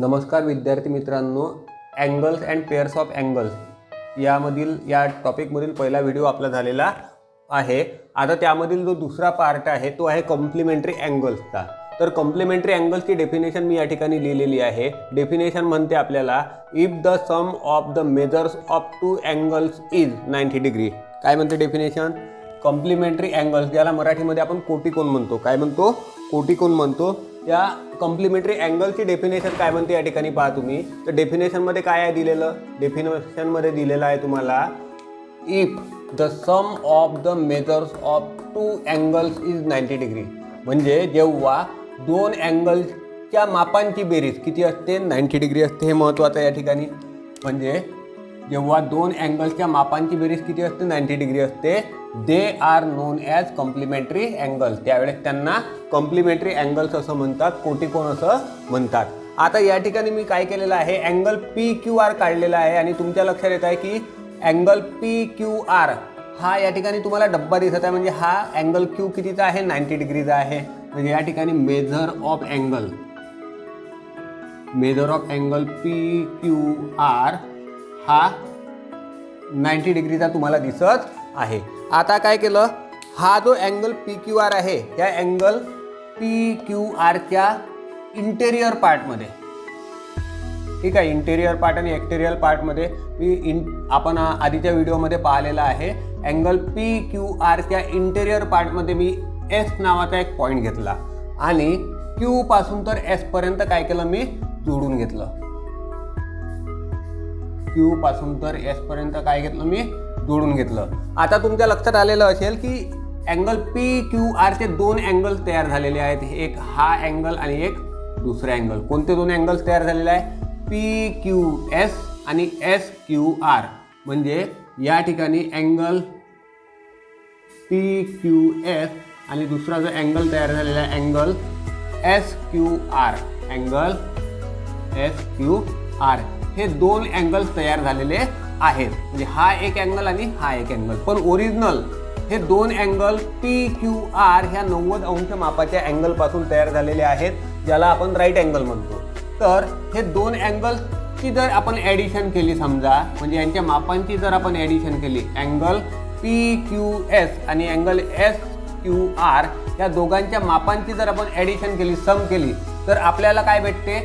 नमस्कार विद्यार्थी मित्रांनो, angles and pairs of angles यामधील या टॉपिकमधील पहिला व्हिडिओ आपला झालेला आहे। आता त्यामधील जो दुसरा पार्ट आहे तो आहे कॉम्प्लिमेंटरी अँगल्सचा। तर कॉम्प्लिमेंटरी अँगल्सची डेफिनेशन मी या ठिकाणी लिहिलेली आहे। डेफिनेशन म्हणते आपल्याला if the sum of the measures of two angles is 90 degree. काय म्हणते डेफिनेशन? कॉम्प्लिमेंटरी अँगल्स, ज्याला मराठीमध्ये आपण कोटिकोन म्हणतो। काय म्हणतो? कोटिकोन म्हणतो। या कॉम्प्लिमेंटरी अँगलची डेफिनेशन काय म्हणते या ठिकाणी पहा तुम्ही। तर डेफिनेशनमध्ये काय आहे दिलेलं? डेफिनेशनमध्ये दिलेलं आहे तुम्हाला if the sum of the measures of two angles is 90 degree. म्हणजे जेव्हा दोन अँगलच्या मापांची बेरीज किती असते? 90 डिग्री असते। हे महत्त्वाचं आहे या ठिकाणी। म्हणजे जेव्हा दोन अँगल्सच्या मापांची बेरीज किती असते? 90 डिग्री असते। They are known as complementary angles. त्यावेळेस त्यांना कॉम्प्लिमेंटरी अँगल्स असं म्हणतात, कोटिकोन असं म्हणतात। आता या ठिकाणी मी काय केलेलं आहे, अँगल पी क्यू आर काढलेला आहे आणि तुमच्या लक्षात येत आहे की अँगल पी क्यू आर हा या ठिकाणी तुम्हाला डब्बा दिसत आहे। म्हणजे हा अँगल क्यू कितीचा आहे? 90 डिग्रीचा आहे। म्हणजे या ठिकाणी measure of angle P Q R हा 90 डिग्रीचा तुम्हाला दिसत आहे। आता काय केलं, हा जो अँगल पी क्यू आर आहे या अँगल पी क्यू आरच्या इंटेरियर पार्टमध्ये, ठीक आहे, इंटेरियर पार्ट आणि एक्सटेरियर पार्टमध्ये आपण आधीच्या व्हिडिओमध्ये पाहिलेला आहे। अँगल पी क्यू आरच्या इंटेरियर पार्टमध्ये मी एस नावाचा एक पॉईंट घेतला आणि क्यू पासून तर एस पर्यंत काय केलं, मी जोडून घेतलं। क्यू पासून तर एस पर्यंत काय घेतलं, मी जोडून घेतलं। आता तुमच्या लक्षात आलेलं असेल की अँगल पी क्यू आरचे दोन अँगल्स तयार झालेले आहेत। एक हा अँगल आणि एक दुसरा अँगल। कोणते दोन अँगल्स तयार झालेले आहे? पी क्यू एस आणि एस क्यू आर। म्हणजे या ठिकाणी अँगल पी क्यू एस आणि दुसरा जो अँगल तयार झालेला आहे angle S Q R, angle S Q R, हे दोन अँगल्स तयार झालेले आहेत। म्हणजे हा एक अँगल आणि हा एक अँगल। पण ओरिजिनल हे दोन अँगल पी क्यू आर ह्या 90 अंश मापाच्या अँगल पासून तयार झालेले आहेत, ज्याला आपण राईट अँगल म्हणतो। तर हे दोन अँगल्सची जर आपण ॲडिशन केली समजा, म्हणजे यांच्या मापांची जर आपण ॲडिशन केली, अँगल पी क्यू एस आणि अँगल एस क्यू आर या दोघांच्या मापांची जर आपण ॲडिशन केली, सम केली, तर आपल्याला काय भेटते?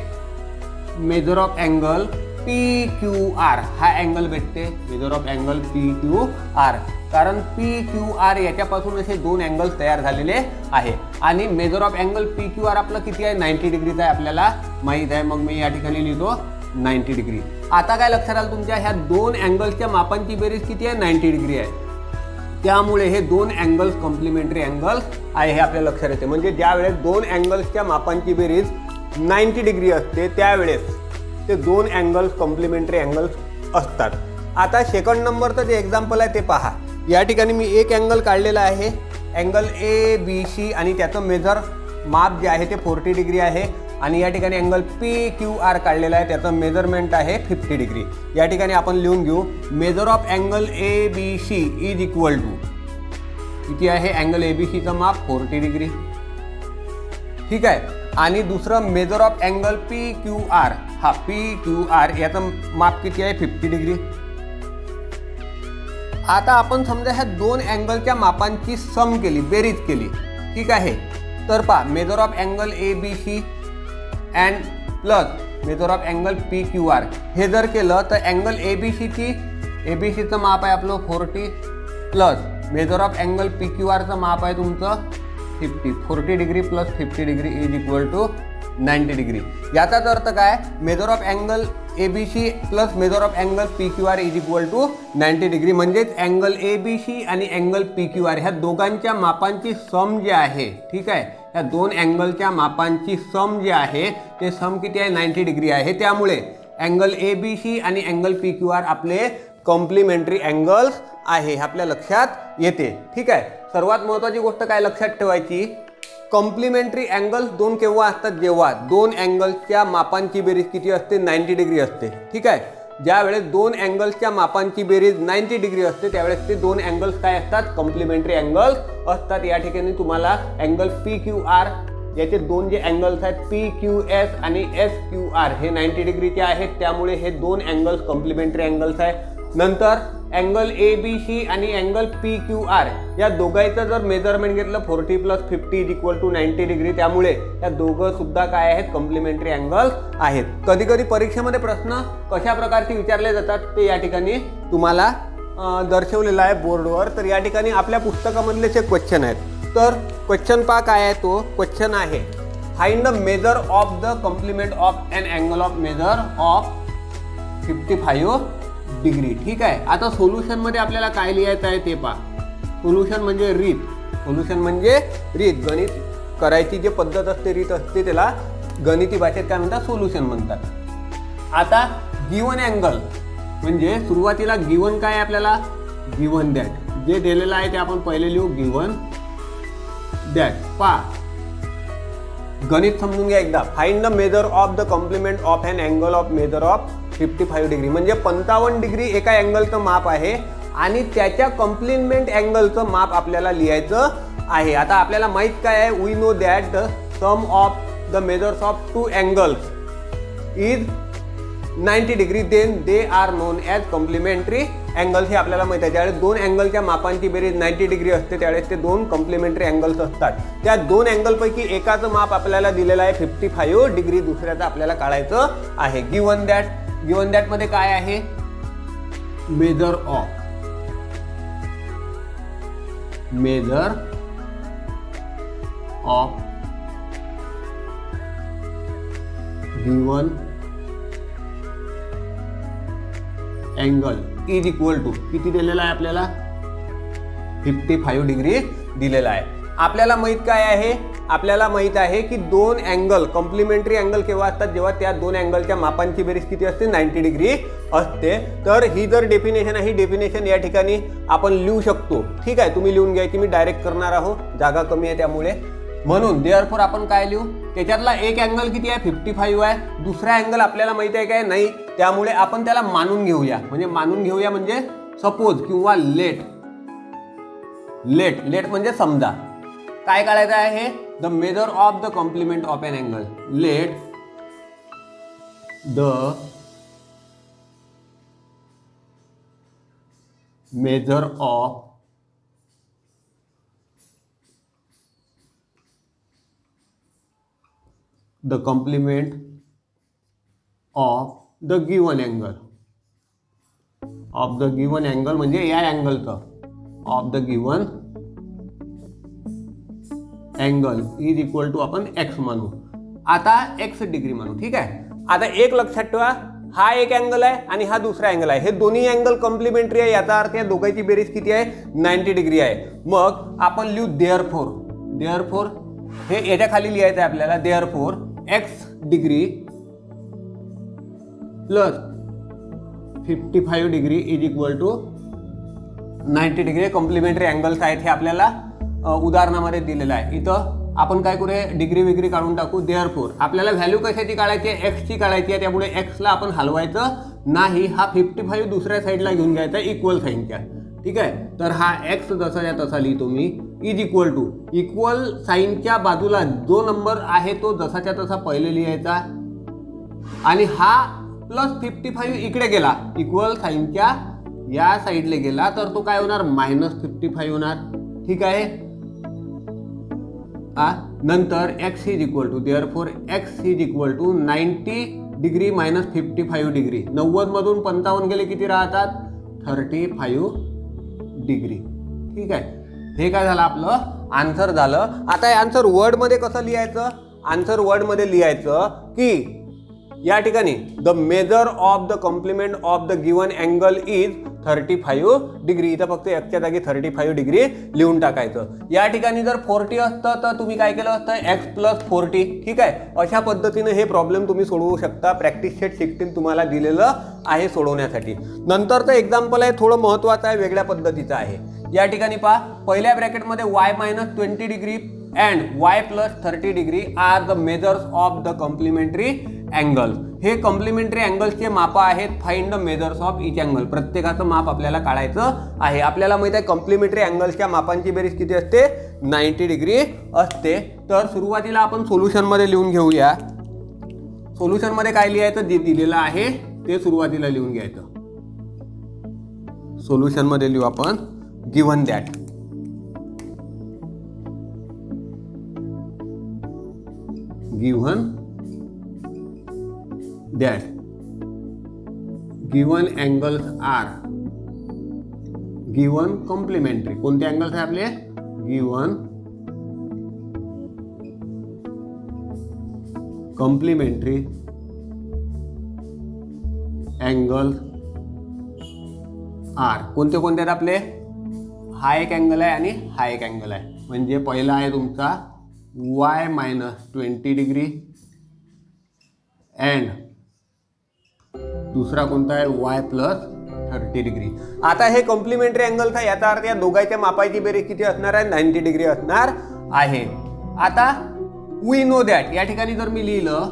Measure of angle P Q R हा अँगल भेटते। Measure of angle P Q R, कारण पी क्यू आर याच्यापासून असे दोन अँगल्स तयार झालेले आहे। आणि measure of angle P Q R आपलं किती आहे? 90 डिग्रीचा आहे, आपल्याला माहीत आहे। मग मी या ठिकाणी लिहितो 90 डिग्री। आता काय लक्षात आलं तुमच्या, ह्या दोन अँगल्सच्या मापांची बेरीज किती आहे? 90 डिग्री आहे। त्यामुळे हे दोन अँगल्स कॉम्प्लिमेंटरी अँगल्स आहे, हे आपल्या लक्षात येते। म्हणजे ज्यावेळेस दोन अँगल्सच्या मापांची बेरीज 90 डिग्री असते त्यावेळेस ते दोन अँगल्स कॉम्प्लिमेंटरी अँगल्स असतात। आता सेकंड नंबरचं जे एक्झाम्पल आहे ते पहा। या ठिकाणी मी एक अँगल काढलेला आहे, अँगल ए बी सी, आणि त्याचं मेजर माप जे आहे ते 40 डिग्री आहे। आणि या ठिकाणी अँगल पी क्यू आर काढलेला आहे, त्याचं मेजरमेंट आहे 50 डिग्री। या ठिकाणी आपण लिहून घेऊ measure of angle A B C is equal to किती आहे? अँगल ए बी सीचं माप 40 डिग्री, ठीक आहे। आणि दुसरं measure of angle P Q R, हा पी क्यू आर याचं माप किती आहे? 50 डिग्री। आता आपण समजा ह्या दोन अँगलच्या मापांची सम केली, बेरीज केली, ठीक आहे। तर पहा, measure of angle A B C and plus measure of angle P Q R हे जर केलं तर अँगल ए बी सीचं माप आहे आपलं 40 plus measure of angle P Q आरचं माप आहे तुमचं 50। 40 degree plus 50 degree is equal to 90 degree. याचाच अर्थ काय? Measure of angle A B C plus measure of angle P Q R is equal to 90 degree. म्हणजेच अँगल ए बी सी आणि angle P Q R ह्या दोघांच्या मापांची सम जे आहे, ठीक आहे, ह्या दोन अँगलच्या मापांची सम जे आहे ते सम किती आहे? 90 डिग्री आहे। त्यामुळे अँगल ए बी सी आणि अँगल पी क्यू आर आपले कॉम्प्लिमेंटरी अँगल्स आहे, हे आपल्या लक्षात येते, ठीक आहे। सर्वात महत्त्वाची गोष्ट काय लक्षात ठेवायची, कॉम्प्लिमेंटरी अँगल्स दोन केव्हा असतात? जेव्हा दोन अँगल्सच्या मापांची बेरीज किती असते? 90 डिग्री असते, ठीक आहे। ज्यावेळेस दोन अँगल्सच्या मापांची बेरीज 90 डिग्री असते त्यावेळेस ते दोन अँगल्स काय असतात? कॉम्प्लिमेंटरी अँगल्स असतात। या ठिकाणी तुम्हाला अँगल पी क्यू आर याचे दोन जे अँगल्स आहेत PQS आणि SQR हे 90 डिग्रीचे आहेत, त्यामुळे हे दोन अँगल्स कॉम्प्लिमेंटरी अँगल्स आहेत। नंतर अँगल ABC आणि अँगल PQR या दोघांचं जर मेजरमेंट घेतलं 40 + 50 = 90 डिग्री, त्यामुळे या दोघं सुद्धा काय आहेत, कॉम्प्लिमेंटरी अँगल्स आहेत। कधी कधी परीक्षेमध्ये प्रश्न कशा प्रकारचे विचारले जातात ते या ठिकाणी तुम्हाला दर्शवलेलं आहे बोर्डवर। तर या ठिकाणी आपल्या पुस्तकामधले जे क्वेश्चन आहेत, तर क्वेश्चन पहा काय आहे, तो क्वेश्चन आहे find the measure of the complement of an angle of measure of 55 degree. ठीक आहे, आता सोल्युशन मध्ये आपल्याला काय लिहायचं आहे ते पहा। सोल्युशन म्हणजे रीत, सोल्युशन म्हणजे रीत, गणित करायची जी पद्धत असते, रीत असते, त्याला गणिती भाषेत काय म्हणतात, सोल्युशन म्हणतात। आता गिवन अँगल म्हणजे सुरुवातीला गिवन काय आहे आपल्याला, गिवन दॅट जे दिलेलं आहे ते आपण पहिले लिहू, गिवन दॅट। पहा गणित समजून घ्या एकदा। Find the measure of the complement of an angle of measure of 55 degree म्हणजे 55 डिग्री एका अँगलचं माप आहे आणि त्याच्या कॉम्प्लिमेंट अँगलचं माप आपल्याला लिहायचं आहे। आता आपल्याला माहित काय आहे, we know that the sum of the measures of two angles is 90 degree, then they are known as complementary angles. हे आपल्याला माहिती आहे, ज्यावेळेस दोन अँगलच्या मापांची बेरीज 90 डिग्री असते त्यावेळेस ते दोन कॉम्प्लिमेंटरी अँगल्स असतात। त्या दोन अँगलपैकी एकाचं माप आपल्याला दिलेलं आहे 55 डिग्री, दुसऱ्याचं आपल्याला काढायचं आहे। गिवन दॅट, गिवन दॅट मध्ये काय आहे, measure of, measure of given angle is equal to किती दिलेला आहे आपल्याला, 55 डिग्री दिलेला आहे। आपल्याला माहित काय आहे, आपल्याला माहित आहे की दोन अँगल कॉम्प्लिमेंटरी अँगल केव्हा असतात, जेव्हा त्या दोन अँगलच्या मापांची बेरीज किती असते, 90 डिग्री असते। तर ही जर डेफिनेशन आहे, ही डेफिनेशन या ठिकाणी आपण लिहू शकतो। ठीक आहे, तुम्ही लिहून घ्यायची, मी डायरेक्ट करणार आहोत, जागा कमी आहे त्यामुळे। म्हणून देअरफॉर आपण काय लिहू, त्याच्यातला एक अँगल किती आहे, 55 आहे, दुसरा अँगल आपल्याला माहिती आहे काय, नाही, त्यामुळे आपण त्याला मानून घेऊया। म्हणजे मानून घेऊया म्हणजे सपोज किंवा लेट, लेट, लेट म्हणजे समजा। काय काढायचं आहे, the measure of the complement of an angle, let the measure of the complement of the given angle, of the given angle म्हणजे या अँगलचं, of the given angle is equal to आपण x म्हणू, आता x डिग्री म्हणू। ठीक आहे, आता एक लक्षात ठेवा, हा एक अँगल आहे आणि हा दुसरा अँगल आहे, हे दोन्ही अँगल कॉम्प्लिमेंटरी आहे, याचा अर्थ या दोघांची बेरीज किती आहे, 90 डिग्री आहे। मग आपण लिहू देअरफॉर, देअरफॉर हे याच्या खाली लिहायचं आहे आपल्याला, therefore x degree plus 55 degree is equal to 90 degree complementary angles आहेत, हे आपल्याला उदाहरणामध्ये दिलेलं आहे। इथं आपण काय करूया, डिग्री विग्री काढून टाकू। देअरफॉर आपल्याला व्हॅल्यू कशाची काढायची आहे, x ची काढायची आहे, त्यामुळे x ला आपण हलवायचं नाही, हा 55 दुसऱ्या साईडला घेऊन घ्यायचा इक्वल साईनच्या। ठीक आहे, तर हा x जसाच्या तसा लिहितो मी, इज इक्वल टू, इक्वल साईनच्या बाजूला जो नंबर आहे तो जसाच्या तसा पहिले लिहायचा आणि हा प्लस 55 इकडे गेला, इक्वल साईनच्या या साईडला गेला तर तो काय होणार, -55 होणार। ठीक आहे, नंतर x is equal to, therefore x is equal to 90 degree minus 55 degree, 90 मधून 55 गेले किती राहतात, 35 डिग्री। ठीक आहे, हे काय झालं, आपलं आन्सर झालं। आता हे आन्सर वर्डमध्ये कसं लिहायचं, आन्सर वर्डमध्ये लिहायचं की या ठिकाणी the measure of the complement of the given angle is 35 degree, इथं फक्त एक्सच्या जागी 35 डिग्री लिहून टाकायचं। या ठिकाणी जर 40 असतं तर तुम्ही काय केलं असतं, x + 40। ठीक आहे, अशा पद्धतीने हे प्रॉब्लेम तुम्ही सोडवू शकता। प्रॅक्टिस सेट 16 तुम्हाला दिलेलं आहे सोडवण्यासाठी। नंतरचं एक्झाम्पल आहे थोडं महत्त्वाचं आहे, वेगळ्या पद्धतीचं आहे। या ठिकाणी पहा, पहिल्या ब्रॅकेटमध्ये y - 20 degree and y + 30 degree are the measures of the complementary angle. हे कॉम्प्लिमेंटरी अँगल्सचे माप आहेत. Find the measures of each angle. प्रत्येकाचं माप आपल्याला काढायचं आहे. आपल्याला माहित आहे कॉम्प्लिमेंटरी अँगल्सच्या मापांची बेरीज किती असते? 90 डिग्री असते. तर सुरुवातीला आपण सोल्युशनमध्ये लिहून घेऊया. सोल्युशनमध्ये काय लिहायचं? जे दिलेलं आहे ते सुरुवातीला लिहून घ्यायचं. सोल्युशनमध्ये लिहू आपण given that. Given that given angles are given complementary. कोणते अँगल्स आहे आपले? Given complementary angles are. कोणते कोणते आहेत आपले? हा एक अँगल आहे आणि हा एक अँगल आहे. म्हणजे पहिला आहे तुमचा y - 20 डिग्री अँड दुसरा कोणता आहे? y + 30 degree. आता हे कॉम्प्लिमेंटरी अँगल्स आहे. याचा अर्थ या दोघांच्या मापाची बेरीज किती असणार आहे? 90 डिग्री असणार आहे. आता वी नो दॅट. या ठिकाणी जर मी लिहिलं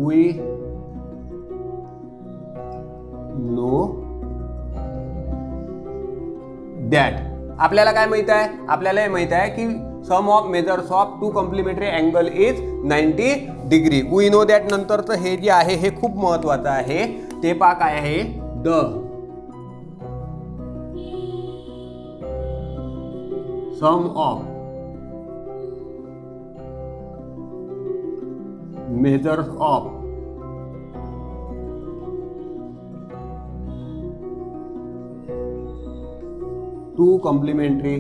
वी नो दॅट, आपल्याला काय माहित आहे? आपल्याला हे माहित आहे की sum of measures of two complementary angle is 90 degree. We know that नंतरचं हे जे आहे हे खूप महत्वाचं आहे. ते पहा काय आहे? The sum of measures of two complementary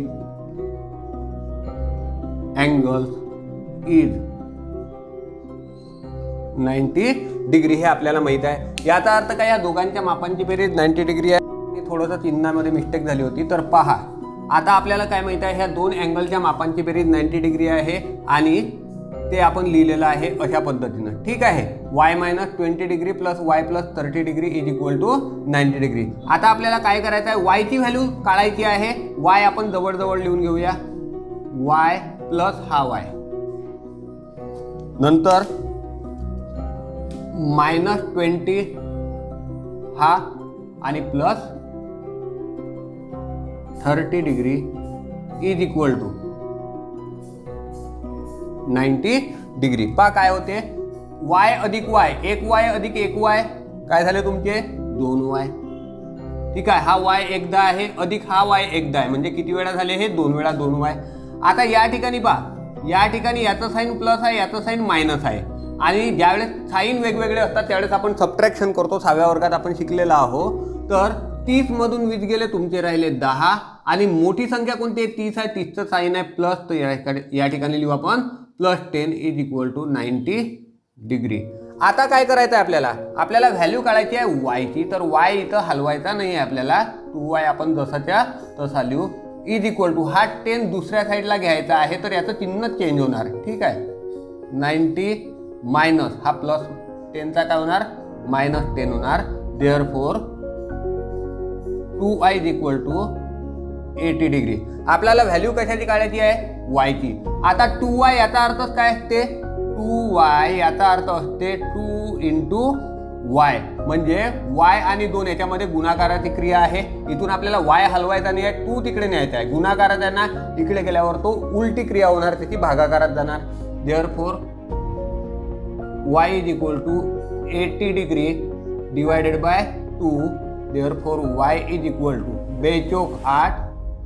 angles is 90 degree. हे आपल्याला माहित आहे. याचा अर्थ काय? या दोघांच्या मापांची बेरीज 90 डिग्री आहे. थोडंसं चिन्हामध्ये मिस्टेक झाली होती. तर पहा आता आपल्याला काय माहित आहे? ह्या दोन अँगलच्या मापांची बेरीज 90 डिग्री आहे आणि ते आपण लिहिलेलं आहे अशा पद्धतीनं. ठीक आहे. y - 20 degree plus y + 30 degree is equal to 90 degree. आता आपल्याला काय करायचं आहे? y ची व्हॅल्यू काढायची आहे. y आपण जवळ लिहून घेऊया. y प्लस हा y नंतर -20 हा आणि plus 30 degree is equal to 90 degree. पहा काय होते? y अधिक y, एक y अधिक एक y काय झाले तुमचे? 2y. ठीक आहे. हा y एकदा आहे अधिक हा y एकदा आहे. म्हणजे किती वेळा झाले हे? 2 वेळा 2y. आता या ठिकाणी पहा, या ठिकाणी याचं साईन प्लस आहे, याचं साईन मायनस आहे. आणि ज्यावेळेस साईन वेगवेगळे असतात त्यावेळेस आपण सबट्रॅक्शन करतो. 6व्या वर्गात आपण शिकलेला आहोत. तर 30 मधून 20 गेले, तुमचे राहिले 10. आणि मोठी संख्या कोणती आहे? 30 आहे. 30चं साईन आहे प्लस. तर या ठिकाणी लिहू आपण +10 इज इक्वल टू 90 डिग्री. आता काय करायचं आहे आपल्याला? आपल्याला व्हॅल्यू काढायची आहे y ची. तर y इथं हलवायचा नाही आहे आपल्याला. 2y आपण जसाच्या तसा लिहू. इज इक्वल टू हा 10 दुसऱ्या साईडला घ्यायचा आहे. तर याचं चिन्ह चेंज होणार. ठीक आहे. 90 मायनस हा प्लस 10चा काय होणार? -10 होणार. Therefore 2y is equal to 80 degree. आपल्याला व्हॅल्यू कशाची काढायची आहे? y ची. आता 2y याचा अर्थ काय असते? 2y याचा अर्थ असते 2 × y. म्हणजे y आणि 2 याच्यामध्ये गुणाकाराची क्रिया आहे. इथून आपल्याला y हलवायचा नाही आहे, 2 तिकडे न्यायचा आहे. गुणाकारात आहे ना, इकडे गेल्यावर तो उलटी क्रिया होणार, त्याची भागाकारात जाणार. Therefore y is equal to 80 degree divided by 2. Therefore y is equal to 2 × 8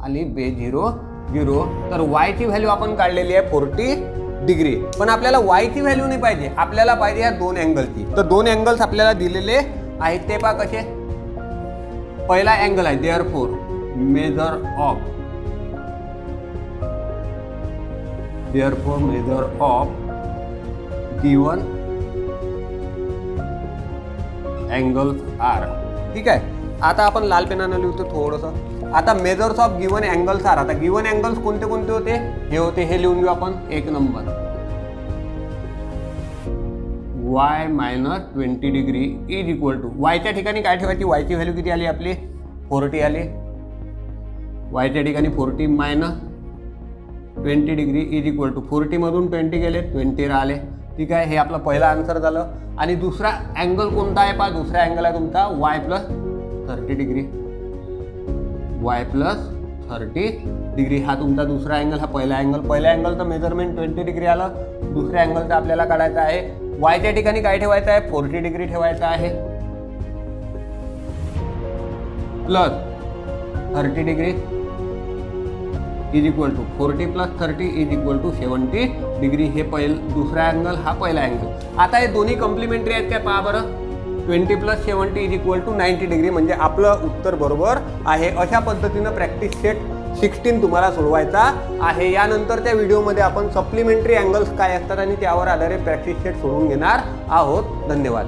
आणि 2 0. तर y ची व्हॅल्यू आपण काढलेली आहे 40 डिग्री. पण आपल्याला y ची व्हॅल्यू नाही पाहिजे, आपल्याला पाहिजे या दोन अँगलची. तर दोन अँगल्स आपल्याला दिलेले आहेत. ते पहा कसे. पहिला अँगल आहे therefore measure of given angles are. ठीक आहे. आता आपण लाल पेनानं लिहतो थोडंसं. आता measures of given angles are. आता गिवन अँगल्स कोणते कोणते होते? हे होते. हे लिहून घेऊ आपण. 1 number y - 20 degree is equal to y च्या ठिकाणी काय ठेवायची? y ची व्हॅल्यू किती आली आपली? 40 आली. y च्या ठिकाणी 40 - 20 डिग्री इज इक्वल टू 40 मधून 20 गेले, 20 राहिले. ठीक आहे, हे आपलं पहिला आन्सर झालं. आणि दुसरा अँगल कोणता आहे पहा, दुसरा अँगल आहे तुमचा y + 30 डिग्री. y + 30 डिग्री हा तुमचा दुसरा अँगल, हा पहिला अँगल. पहिल्या अँगलचं मेजरमेंट 20 डिग्री आलं. दुसऱ्या अँगलचं आपल्याला काढायचं आहे. वायच्या ठिकाणी काय ठेवायचं आहे, 40 डिग्री ठेवायचं आहे plus 30 degree is equal to 40 + 30 is equal to 70 degree. हे दुसरा अँगल, हा पहिला अँगल. आता हे दोन्ही कॉम्प्लिमेंटरी आहेत काय पहा बरं. 20 + 70 इज इक्वल टू 90 डिग्री, म्हणजे आपलं उत्तर बरोबर आहे. अशा पद्धतीनं प्रॅक्टिस सेट 16 तुम्हाला सोडवायचा आहे. यानंतरच्या व्हिडिओमध्ये आपण सप्लिमेंटरी अँगल्स काय असतात आणि त्यावर आधारित प्रॅक्टिस सेट सोडवून घेणार आहोत. धन्यवाद.